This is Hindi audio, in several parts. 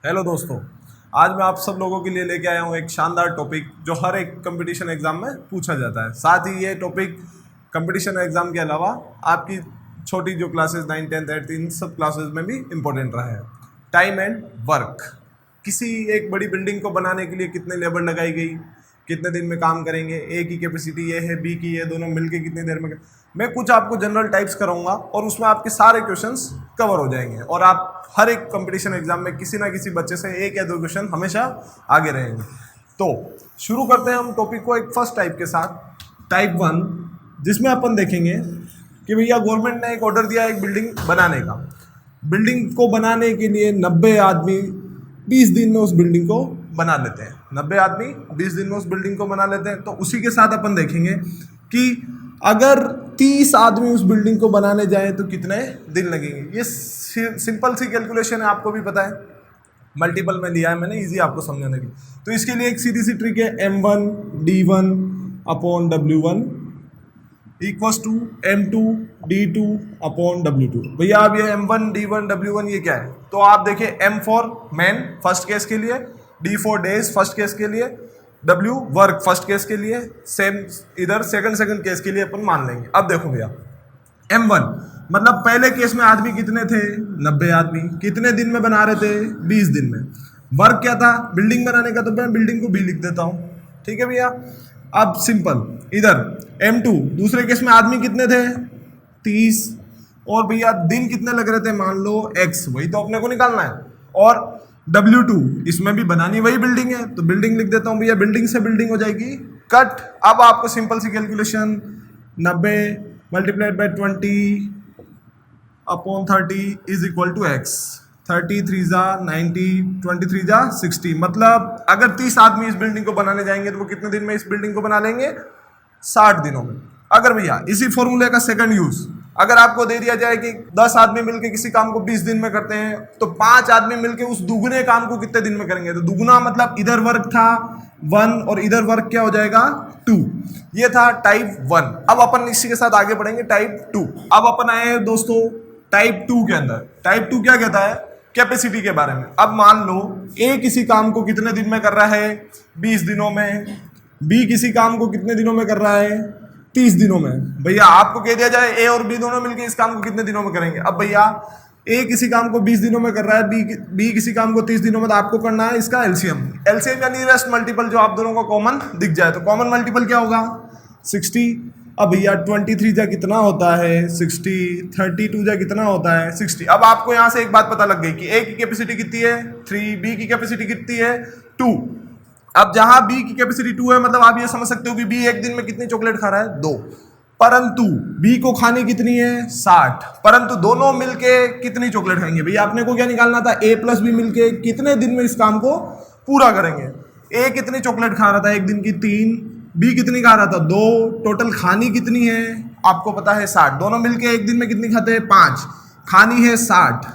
हेलो दोस्तों, आज मैं आप सब लोगों के लिए लेके आया हूँ एक शानदार टॉपिक जो हर एक कंपटीशन एग्जाम में पूछा जाता है। साथ ही ये टॉपिक कंपटीशन एग्जाम के अलावा आपकी छोटी जो क्लासेस 9, 10, 8 इन सब क्लासेस में भी इम्पोर्टेंट रहा है। Time and work. किसी एक बड़ी बिल्डिंग को बनाने के लिए कितने लेबर लगाई गई, कितने दिन में काम करेंगे, ए की कैपेसिटी ये है, बी की ये, दोनों मिलके कितनी देर में। मैं कुछ आपको जनरल टाइप्स कराऊंगा और उसमें आपके सारे क्वेश्चंस कवर हो जाएंगे और आप हर एक कंपटीशन एग्जाम में किसी ना किसी बच्चे से एक या दो क्वेश्चन हमेशा आगे रहेंगे। तो शुरू करते हैं हम टॉपिक को एक फर्स्ट टाइप के साथ, टाइप 1, जिसमें अपन देखेंगे कि भैया गवर्नमेंट ने एक ऑर्डर दिया एक बिल्डिंग बनाने का। बिल्डिंग को बनाने के लिए 90 आदमी 20 दिन में उस बिल्डिंग को बना लेते हैं। 90 आदमी 20 दिन में उस बिल्डिंग को बना लेते हैं। तो उसी के साथ अपन देखेंगे कि अगर 30 आदमी उस बिल्डिंग को बनाने जाएं तो कितने दिन लगेंगे। ये सिंपल सी कैलकुलेशन है, आपको भी पता है, मल्टीपल में लिया है मैंने इजी आपको समझाने की। तो इसके लिए एक सीधी सी ट्रिक है, M1 D1 upon W1 equals to M2 D2 upon W2। भैया अब ये M1 D1 W1 ये क्या है? तो आप देखिए, M for man first case के लिए, D for days first case के लिए, W वर्क फर्स्ट केस के लिए, सेम इधर सेकंड केस के लिए अपन मान लेंगे। अब देखो भैया, M1 मतलब पहले केस में आदमी कितने थे? 90 आदमी। कितने दिन में बना रहे थे? 20 दिन में। वर्क क्या था? बिल्डिंग बनाने का। तो मैं बिल्डिंग को भी लिख देता हूँ, ठीक है भैया। अब सिंपल इधर M2 दूसरे केस में आदमी कितने थे? 30। और भैया दिन कितने लग रहे थे? मान लो X, वही तो अपने को निकालना है। और W2 इसमें भी बनानी वही बिल्डिंग है, तो बिल्डिंग लिख देता हूँ भैया। बिल्डिंग से बिल्डिंग हो जाएगी कट। अब आपको सिंपल सी calculation, 90 multiplied by 20 upon 30 is equal to X। 30 3 जा 90, 23 जा 60। मतलब अगर 30 आदमी इस बिल्डिंग को बनाने जाएंगे तो वो कितने दिन में इस बिल्डिंग को बना लेंगे? 60 दिनों में। अगर भैया इसी फॉर्मूले का सेकंड यूज, अगर आपको दे दिया जाए कि 10 आदमी मिलकर किसी काम को 20 दिन में करते हैं, तो 5 आदमी मिलकर उस दुगने काम को कितने दिन में करेंगे? तो दुगुना मतलब इधर वर्क था 1 और इधर वर्क क्या हो जाएगा? 2। ये था टाइप 1। अब अपन इसी के साथ आगे बढ़ेंगे टाइप 2। अब अपन आए हैं दोस्तों टाइप 2 के अंदर। टाइप 2 क्या कहता है? कैपेसिटी के बारे में। अब मान लो ए किसी काम को कितने दिन में कर रहा है? 20 दिनों में। बी किसी काम को कितने दिनों में कर रहा है? 30 दिनों में। भैया आपको कह दिया जाए ए और बी दोनों मिलकर इस काम को कितने दिनों में करेंगे। अब भैया ए किसी काम को 20 दिनों में कर रहा है, बी किसी काम को 30 दिनों में, तो आपको करना है इसका एलसीएम। एलसीएम या नियरेस्ट मल्टीपल जो आप दोनों को कॉमन दिख जाए। तो कॉमन मल्टीपल क्या होगा? 60। अब भैया 23 जा कितना होता है? 60। 32 जा कितना होता है? 60। अब आपको यहां से एक बात पता लग गई कि ए की कैपेसिटी कितनी है? 3। बी की कैपेसिटी कितनी है? 2। अब जहां बी की कैपेसिटी 2 है, मतलब आप ये समझ सकते हो कि बी एक दिन में कितनी चॉकलेट खा रहा है? 2। परंतु बी को खानी कितनी है? 60। परंतु दोनों मिलके कितनी चॉकलेट खाएंगे? भैया आपने को क्या निकालना था? ए प्लस बी मिलके कितने दिन में इस काम को पूरा करेंगे। ए कितनी चॉकलेट खा रहा था एक दिन की? 3। बी कितनी खा रहा था? 2। टोटल खानी कितनी है? आपको पता है 60। दोनों मिलके एक दिन में कितनी खाते हैं? 5। खानी है 60,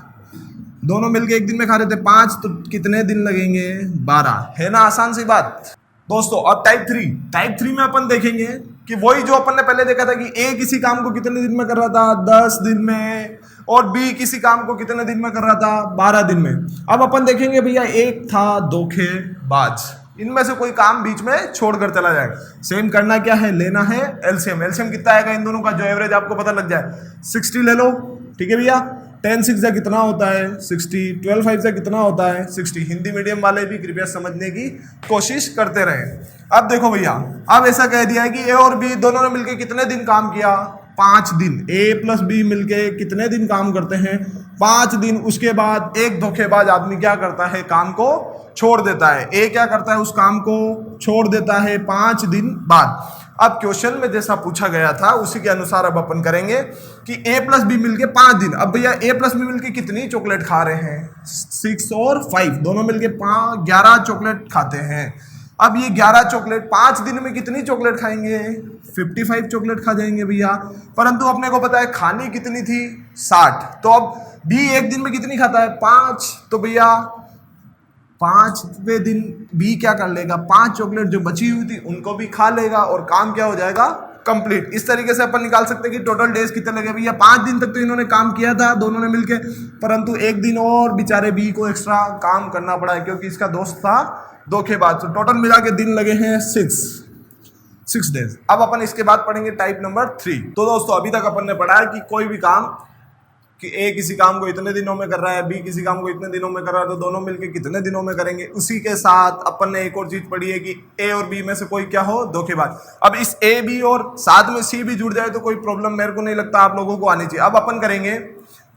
दोनों मिलके एक दिन में खा रहे थे 5, तो कितने दिन लगेंगे? 12। है ना आसान सी बात दोस्तों। अब टाइप 3। टाइप 3 में अपन देखेंगे कि वही जो अपन ने पहले देखा था कि ए किसी काम को कितने दिन में कर रहा था? 10 दिन में। और बी किसी काम को कितने दिन में कर रहा था? 12 दिन में। अब अपन देखेंगे भैया एक था धोखेबाज, इनमें से कोई काम बीच में छोड़कर चला जाएगा। सेम करना क्या है? लेना है एलसीएम। एलसीएम कितना आएगा इन दोनों का? जो एवरेज आपको पता लग जाए, 60 ले लो, ठीक है भैया। 10 6 जा कितना होता है? 60। 12 5 जा कितना होता है? 60। हिंदी मीडियम वाले भी कृपया समझने की कोशिश करते रहे। अब देखो भैया, अब ऐसा कह दिया है कि ए और बी दोनों ने मिलकर कितने दिन काम किया? 5 दिन। ए प्लस बी मिलके कितने दिन काम करते हैं? 5 दिन। उसके बाद एक धोखेबाज आदमी क्या करता है? काम को छोड़ देता है। ए क्या करता है? उस काम को छोड़ देता है 5 दिन बाद। अब क्वेश्चन में जैसा पूछा गया था उसी के अनुसार अब अपन करेंगे कि ए प्लस बी मिलके 5 दिन। अब भैया ए प्लस बी मिलके कितनी चॉकलेट खा रहे हैं? 6 और 5, दोनों मिलके 11 चॉकलेट खाते हैं। अब ये 11 चॉकलेट 5 दिन में कितनी चॉकलेट खाएंगे? 55 चॉकलेट खा जाएंगे भैया। परंतु अपने को पता है खानी कितनी थी? 60। तो अब बी एक दिन में कितनी खाता है? 5। तो भैया 5वें दिन बी क्या कर लेगा? 5 चॉकलेट जो बची हुई थी उनको भी खा लेगा और काम क्या हो जाएगा? कंप्लीट। इस तरीके से अपन निकाल सकते हैं कि टोटल डेज कितने लगे भैया। 5 दिन तक तो इन्होंने काम किया था दोनों ने मिलके, परंतु एक दिन और बेचारे बी को एक्स्ट्रा काम करना पड़ा है क्योंकि इसका दोस्त था धोखेबाज। तो टोटल मिला के दिन लगे हैं 6 डेज। अब अपन इसके बाद पढ़ेंगे टाइप नंबर 3। तो दोस्तों अभी तक अपन ने पढ़ा है कि कोई भी काम, कि ए किसी काम को इतने दिनों में कर रहा है, बी किसी काम को इतने दिनों में कर रहा है, तो दोनों मिलके कितने दिनों में करेंगे। उसी के साथ अपन ने एक और चीज पढ़ी है कि ए और बी में से कोई क्या हो, धोखेबाज। अब इस ए बी और साथ में सी भी जुड़ जाए तो कोई प्रॉब्लम मेरे को नहीं लगता आप लोगों को आनी चाहिए। अब अपन करेंगे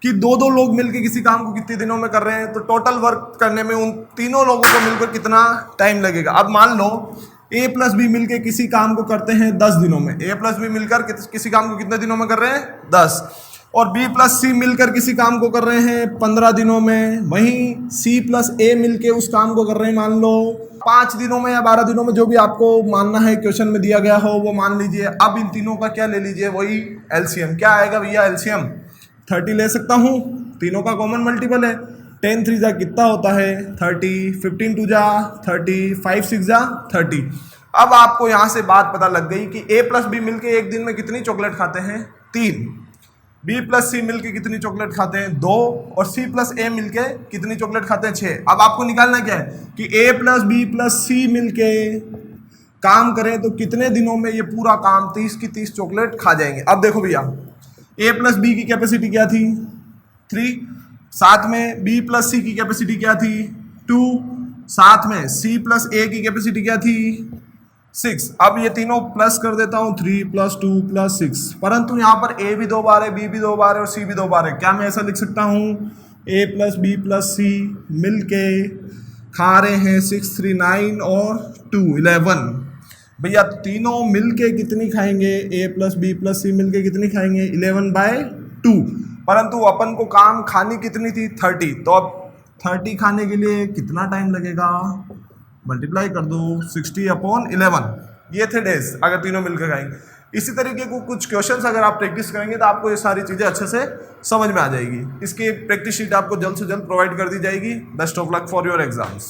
कि दो लोग मिलके किसी काम को कितने दिनों में कर रहे हैं, तो टोटल वर्क करने में उन तीनों लोगों को मिलकर कितना टाइम लगेगा। अब मान लो ए प्लस बी मिलकर किसी काम को करते हैं 10 दिनों में, ए प्लस बी मिलकर किसी काम को कितने दिनों में कर रहे हैं, 10, और बी प्लस सी मिलकर किसी काम को कर रहे हैं 15 दिनों में। वहीं सी प्लस ए मिलके उस काम को कर रहे हैं मान लो 5 दिनों में या 12 दिनों में, जो भी आपको मानना है क्वेश्चन में दिया गया हो वो मान लीजिए। अब इन तीनों का क्या ले लीजिए, वही एलसीएम। क्या आएगा भैया एलसीएम, 30 ले सकता हूँ, तीनों का कॉमन मल्टीपल है। 10 3 जा कितना होता है 30, 15 2 जा 30, 5 6 जा 30। अब आपको यहाँ से बात पता लग गई कि ए प्लस बी मिलके एक दिन में कितनी चॉकलेट खाते हैं, 3। बी प्लस सी मिलके कितनी चॉकलेट खाते हैं, 2, और सी प्लस ए मिलके कितनी चॉकलेट खाते हैं, 6। अब आपको निकालना क्या है कि ए प्लस बी प्लस सी मिलके काम करें तो कितने दिनों में ये पूरा काम 30 की 30 चॉकलेट खा जाएंगे। अब देखो भैया, ए प्लस बी की कैपेसिटी क्या थी, 3, साथ में बी प्लस सी की कैपेसिटी क्या थी, 2, साथ में सी प्लस ए की कैपेसिटी क्या थी, 6। अब ये तीनों प्लस कर देता हूँ, 3 + 2 + 6, परंतु यहाँ पर ए भी 2 बार है, बी भी 2 बार है और सी भी 2 बार है। क्या मैं ऐसा लिख सकता हूँ, ए प्लस बी प्लस सी मिलके खा रहे हैं 6 3 9 और 2 11। भैया तीनों मिलके कितनी खाएंगे, ए प्लस बी प्लस सी मिलके कितनी खाएंगे, 11/2। परंतु अपन को काम खानी कितनी थी, 30। तो अब 30 खाने के लिए कितना टाइम लगेगा, मल्टीप्लाई कर दो 60/11। ये थे डेज अगर तीनों मिलकर खाएंगे। इसी तरीके को कुछ क्वेश्चंस अगर आप प्रैक्टिस करेंगे तो आपको ये सारी चीज़ें अच्छे से समझ में आ जाएगी। इसकी प्रैक्टिस शीट आपको जल्द से जल्द प्रोवाइड कर दी जाएगी। Best of luck for your exams.